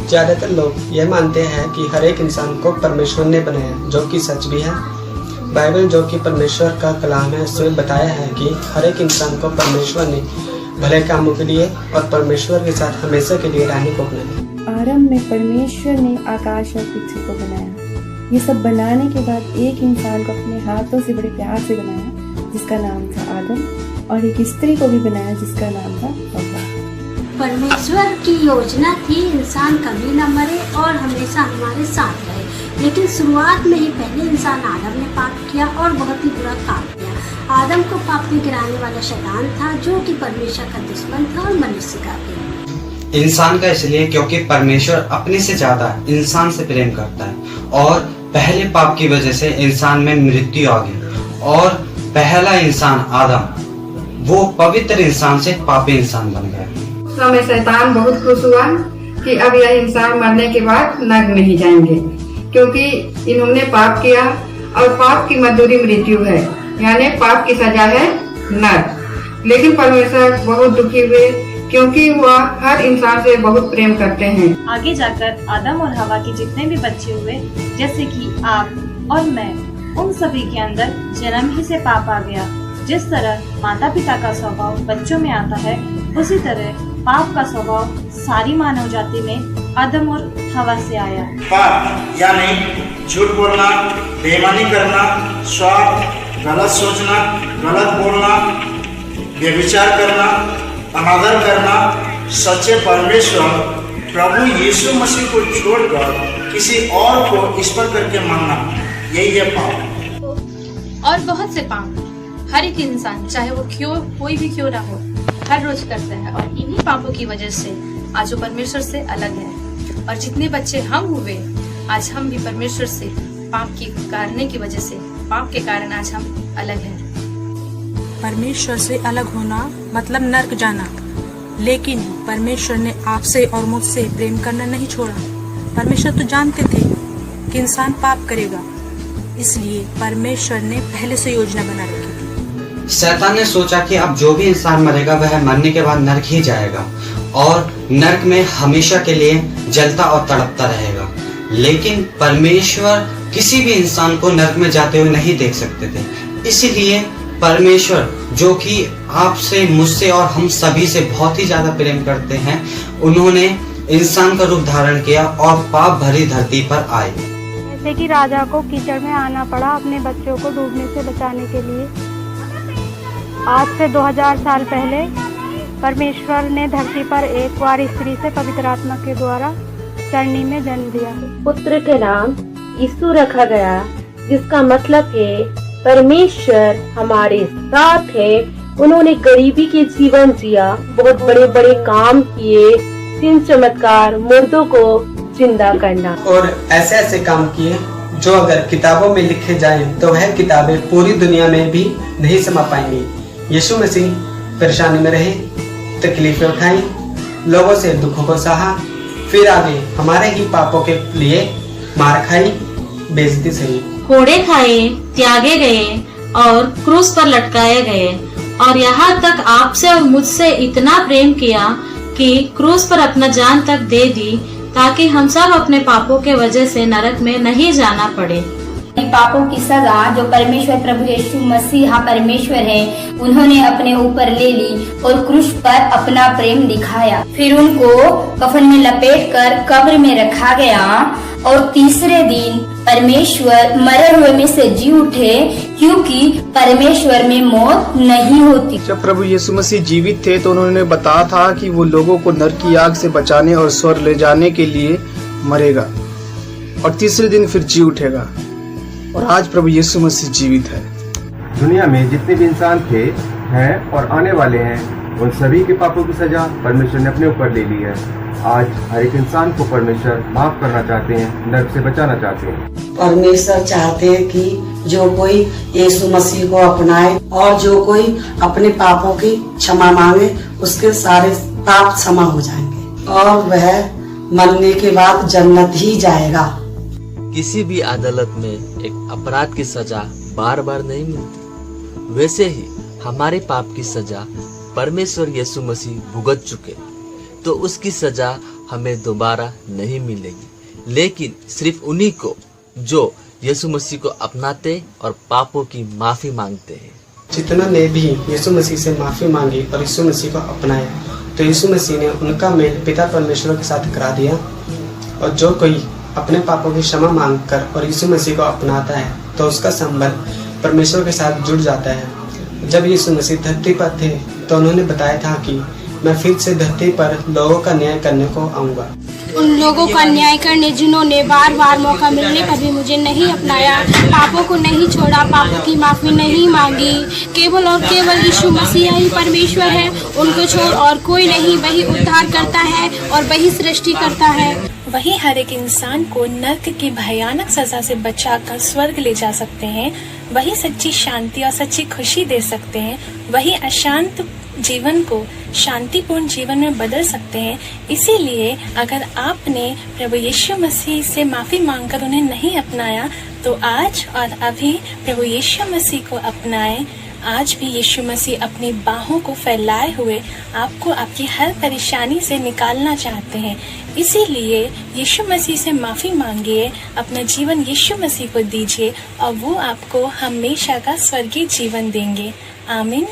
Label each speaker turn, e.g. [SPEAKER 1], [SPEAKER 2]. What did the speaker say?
[SPEAKER 1] ज़्यादातर लोग यह मानते हैं कि हर एक इंसान को परमेश्वर ने बनाया, जो कि सच भी है। बाइबल जो कि परमेश्वर का कलाम है, उसमें बताया है कि हर एक इंसान को परमेश्वर ने भले कामों के लिए और परमेश्वर के साथ हमेशा के लिए रहने को बनाया।
[SPEAKER 2] आरंभ में परमेश्वर ने आकाश और पृथ्वी को बनाया। ये सब बनाने के बाद एक इंसान को अपने हाथों से बड़े प्यार से बनाया, जिसका नाम था आदम, और एक स्त्री को भी बनाया जिसका नाम था हव्वा।
[SPEAKER 3] परमेश्वर की योजना थी इंसान कभी न मरे और हमेशा हमारे साथ रहे, लेकिन शुरुआत में ही पहले इंसान आदम ने पाप किया और बहुत ही बुरा काम किया। आदम को पाप में गिराने वाला शैतान था, जो कि परमेश्वर का दुश्मन था और मनुष्य का भी।
[SPEAKER 4] इंसान का इसलिए क्योंकि परमेश्वर अपने से ज्यादा इंसान से प्रेम करता है, और पहले पाप की वजह से इंसान में मृत्यु आ गई और पहला इंसान आदम वो पवित्र इंसान से पापी इंसान बन गया।
[SPEAKER 5] समय शैतान बहुत खुश हुआ कि अब यह इंसान मरने के बाद नर्क नहीं जाएंगे, क्योंकि इन्होंने पाप किया और पाप की मजदूरी मृत्यु है, यानी पाप की सजा है नर्क। लेकिन परमेश्वर बहुत दुखी हुए, क्योंकि वह हर इंसान से बहुत प्रेम करते हैं।
[SPEAKER 6] आगे जाकर आदम और हवा के जितने भी बच्चे हुए, जैसे कि आप और मैं, उन सभी के अंदर जन्म ही से पाप आ गया। जिस तरह माता पिता का स्वभाव बच्चों में आता है, उसी तरह पाप का स्वभाव सारी मानव जाति में आदम और हवा से आया।
[SPEAKER 7] पाप यानी झूठ बोलना, बेईमानी करना, स्वार्थ, गलत सोचना, गलत बोलना, व्यभिचार करना, अनादर करना, सच्चे परमेश्वर प्रभु यीशु मसीह को छोड़कर किसी और को ईश्वर करके मानना, यही है पाप।
[SPEAKER 8] और बहुत से पाप हर एक इंसान, चाहे वो कोई भी क्यों ना हो, हर रोज करता है, और इन्हीं पापों की वजह से आज वो परमेश्वर से अलग है। और जितने बच्चे हम हुए, आज हम भी परमेश्वर से पाप की करने की वजह से, पाप के कारण आज हम अलग हैं।
[SPEAKER 9] परमेश्वर से अलग होना मतलब नर्क जाना, लेकिन परमेश्वर ने आपसे और मुझसे प्रेम करना नहीं छोड़ा। परमेश्वर तो जानते थे कि इंसान पाप करेगा, इसलिए परमेश्वर ने पहले से योजना बना रखी थी।
[SPEAKER 4] शैतान ने सोचा कि अब जो भी इंसान मरेगा वह मरने के बाद नर्क ही जाएगा और नर्क में हमेशा के लिए जलता और तड़पता रहेगा। लेकिन परमेश्वर किसी भी इंसान को नर्क में जाते हुए नहीं देख सकते थे, इसीलिए परमेश्वर जो कि आपसे, मुझसे और हम सभी से बहुत ही ज्यादा प्रेम करते हैं, उन्होंने इंसान का रूप धारण किया और पाप भरी धरती पर आए।
[SPEAKER 10] जैसे कि राजा को कीचड़ में आना पड़ा अपने बच्चों को डूबने से बचाने के लिए, आज से 2000 साल पहले परमेश्वर ने धरती पर एक बार स्त्री से पवित्र आत्मा के द्वारा चरनी में जन्म दिया।
[SPEAKER 11] पुत्र के नाम यीशु रखा गया, जिसका मतलब है परमेश्वर हमारे साथ है। उन्होंने गरीबी के जीवन जिया, बहुत बड़े बड़े काम किए, चिन्ह चमत्कार, मुर्दों को जिंदा करना,
[SPEAKER 1] और ऐसे ऐसे काम किए जो अगर किताबों में लिखे जाएं तो वह किताबें पूरी दुनिया में भी नहीं समा पाएंगी। यीशु मसीह परेशानी में रहे, तकलीफें उठाई, लोगों से दुखों को सहा, फिर आगे हमारे ही पापों के लिए मार खाई, बेइज्जती सही,
[SPEAKER 3] कोड़े खाए, त्यागे गए और क्रूस पर लटकाए गए, और यहाँ तक आपसे और मुझसे इतना प्रेम किया कि क्रूस पर अपना जान तक दे दी, ताकि हम सब अपने पापों के वजह से नरक में नहीं जाना पड़े।
[SPEAKER 12] पापों की सजा जो परमेश्वर प्रभु यीशु मसीह परमेश्वर है, उन्होंने अपने ऊपर ले ली और क्रूस पर अपना प्रेम दिखाया। फिर उनको कफन में लपेटकर कब्र में रखा गया और तीसरे दिन परमेश्वर मरे हुए में से जी उठे, क्योंकि परमेश्वर में मौत नहीं होती।
[SPEAKER 13] जब प्रभु यीशु मसीह जीवित थे तो उन्होंने बताया था कि वो लोगों को नरक की आग से बचाने और स्वर्ग ले जाने के लिए मरेगा और तीसरे दिन फिर जी उठेगा। और आज प्रभु यीशु मसीह जीवित है।
[SPEAKER 14] दुनिया में जितने भी इंसान थे, हैं और आने वाले हैं, उन सभी के पापों की सजा परमेश्वर ने अपने ऊपर ले ली है। आज हर एक इंसान को परमेश्वर माफ करना चाहते हैं, नरक से बचाना चाहते हैं।
[SPEAKER 15] परमेश्वर चाहते हैं कि जो कोई यीशु मसीह को अपनाए और जो कोई अपने पापों की क्षमा मांगे, उसके सारे पाप क्षमा हो जाएंगे और वह मरने के बाद जन्नत ही जाएगा।
[SPEAKER 16] किसी भी अदालत में एक अपराध की सजा बार बार नहीं मिलती, वैसे ही हमारे पाप की सजा परमेश्वर यीशु मसीह भुगत चुके, तो उसकी सजा हमें दोबारा नहीं मिलेगी, लेकिन सिर्फ उन्हीं को जो यीशु मसीह को अपनाते और पापों की माफी मांगते हैं।
[SPEAKER 1] जितना ने भी यीशु मसीह से माफी मांगी और यीशु मसीह को अपनाया, तो यीशु मसीह ने उनका मेल पिता परमेश्वर के साथ करा दिया। और जो कोई अपने पापों की क्षमा मांगकर और यीशु मसीह को अपनाता है, तो उसका संबंध परमेश्वर के साथ जुड़ जाता है। जब यीशु मसीह धरती पर थे, तो उन्होंने बताया था कि मैं फिर से धरती पर लोगों का न्याय करने को आऊँगा।
[SPEAKER 17] उन लोगों का न्याय करने जिन्होंने बार बार मौका मिलने पर भी मुझे नहीं अपनाया, पापों को नहीं छोड़ा, पापों की माफी नहीं मांगी। केवल और केवल यीशु मसीह ही परमेश्वर है, उनको छोड़ और कोई नहीं। वही उद्धार करता है और वही सृष्टि करता है।
[SPEAKER 9] वही हर एक इंसान को नर्क की भयानक सजा से बचाकर स्वर्ग ले जा सकते हैं। वही सच्ची शांति और सच्ची खुशी दे सकते हैं। वही अशांत जीवन को शांतिपूर्ण जीवन में बदल सकते हैं। इसीलिए अगर आपने प्रभु यीशु मसीह से माफी मांगकर उन्हें नहीं अपनाया, तो आज और अभी प्रभु यीशु मसीह को अपनाएं। आज भी यीशु मसीह अपनी बाहों को फैलाए हुए आपको आपकी हर परेशानी से निकालना चाहते हैं। इसीलिए यीशु मसीह से माफी मांगिए, अपना जीवन यीशु मसीह को दीजिए और वो आपको हमेशा का स्वर्गीय जीवन देंगे। आमीन।